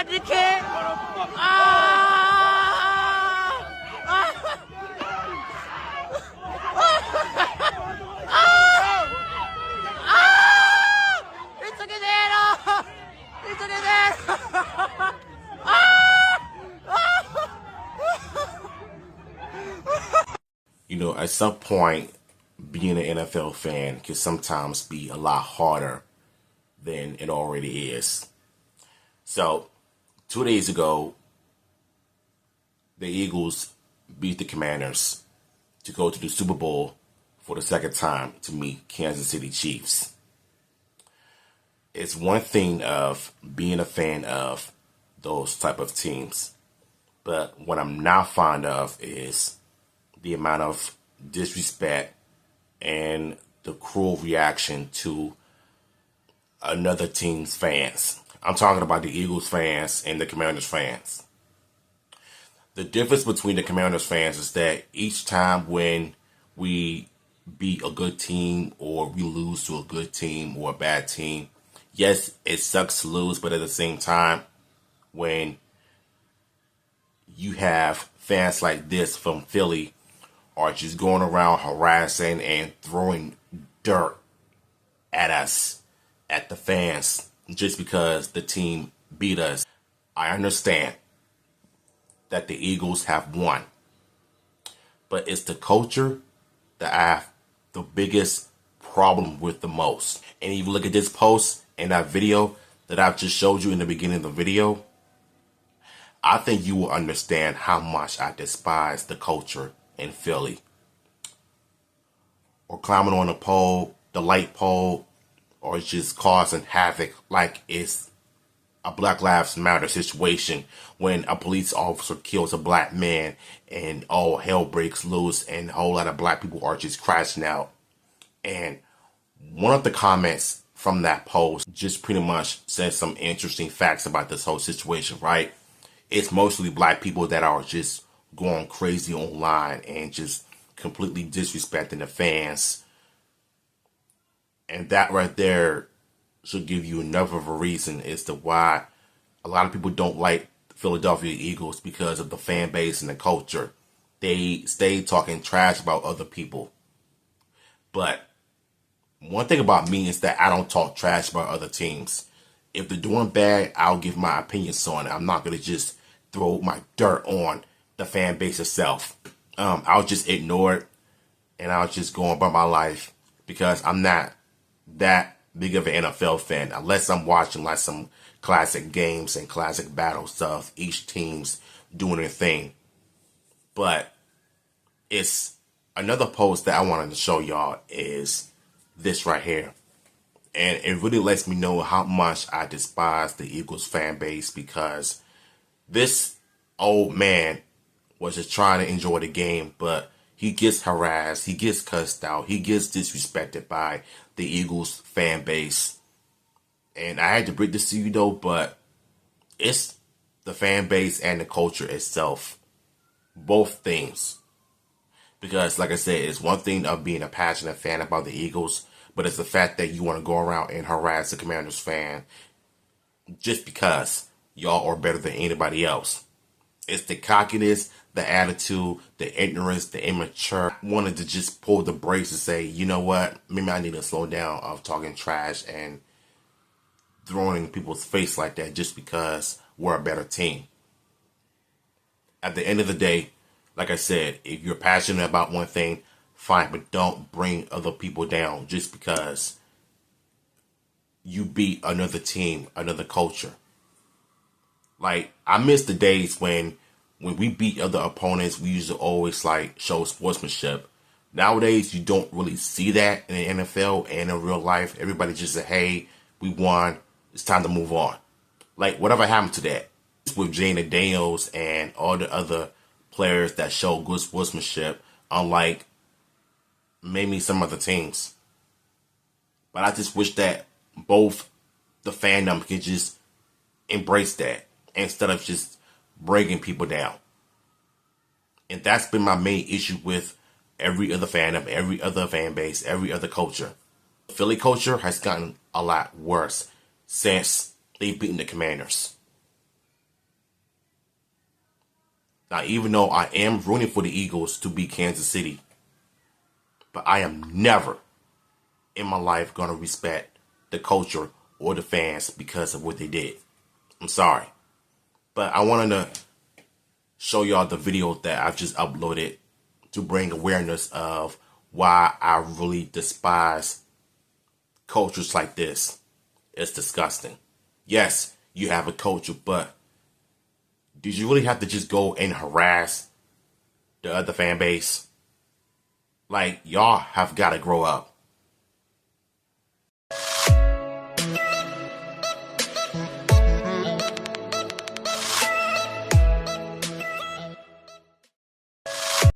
the kid. Ah! Ah! Ah! He took his head off. He took his head off. You know, at some point, being an NFL fan can sometimes be a lot harder than it already is. So, 2 days ago, the Eagles beat the Commanders to go to the Super Bowl for the second time to meet Kansas City Chiefs. It's one thing of being a fan of those type of teams, but what I'm not fond of is the amount of disrespect and the cruel reaction to another team's fans. I'm talking about the Eagles fans and the Commanders fans. The difference between the Commanders fans is that each time when we beat a good team or we lose to a good team or a bad team, yes, it sucks to lose, but at the same time, when you have fans like this from Philly are just going around harassing and throwing dirt at us, at the fans, just because the team beat us, I understand that the Eagles have won. But it's the culture that I have the biggest problem with the most. And if you look at this post and that video that I've just showed you in the beginning of the video, I think you will understand how much I despise the culture in Philly. Or climbing on the pole, the light pole, or just causing havoc like it's a Black Lives Matter situation when a police officer kills a black man and all hell breaks loose and a whole lot of black people are just crashing out. And one of the comments from that post just pretty much says some interesting facts about this whole situation, right? It's mostly black people that are just going crazy online and just completely disrespecting the fans. And that right there should give you enough of a reason as to why a lot of people don't like the Philadelphia Eagles, because of the fan base and the culture. They stay talking trash about other people. But one thing about me is that I don't talk trash about other teams. If they're doing bad, I'll give my opinions on it. I'm not going to just throw my dirt on the fan base itself. I'll just ignore it and I'll just go on about my life, because I'm not that big of an NFL fan unless I'm watching like some classic games and classic battle stuff. Each team's doing their thing. But it's another post that I wanted to show y'all is this right here. And it really lets me know how much I despise the Eagles fan base, because this old man was just trying to enjoy the game, but he gets harassed, he gets cussed out, he gets disrespected by the Eagles fan base. And I had to break this to you though, but it's the fan base and the culture itself. Both things. Because like I said, it's one thing of being a passionate fan about the Eagles, but it's the fact that you want to go around and harass the Commanders fan just because y'all are better than anybody else. It's the cockiness, the attitude, the ignorance, the immature. I wanted to just pull the brakes and say, you know what? Maybe I need to slow down of talking trash and throwing in people's face like that just because we're a better team. At the end of the day, like I said, if you're passionate about one thing, fine, but don't bring other people down just because you beat another team, another culture. Like, I miss the days when we beat other opponents, we used to always like show sportsmanship. Nowadays, you don't really see that in the NFL and in real life. Everybody just say, hey, we won. It's time to move on. Like, whatever happened to that? With Jayden Daniels and all the other players that show good sportsmanship, unlike maybe some other teams. But I just wish that both the fandom could just embrace that instead of just breaking people down. And that's been my main issue with every other fandom, every other fan base, every other culture. The Philly culture has gotten a lot worse since they've beaten the Commanders. Now, even though I am rooting for the Eagles to beat Kansas City, but I am never in my life going to respect the culture or the fans because of what they did. I'm sorry. But I wanted to show y'all the video that I've just uploaded to bring awareness of why I really despise cultures like this. It's disgusting. Yes, you have a culture, but did you really have to just go and harass the other fan base? Like, y'all have got to grow up.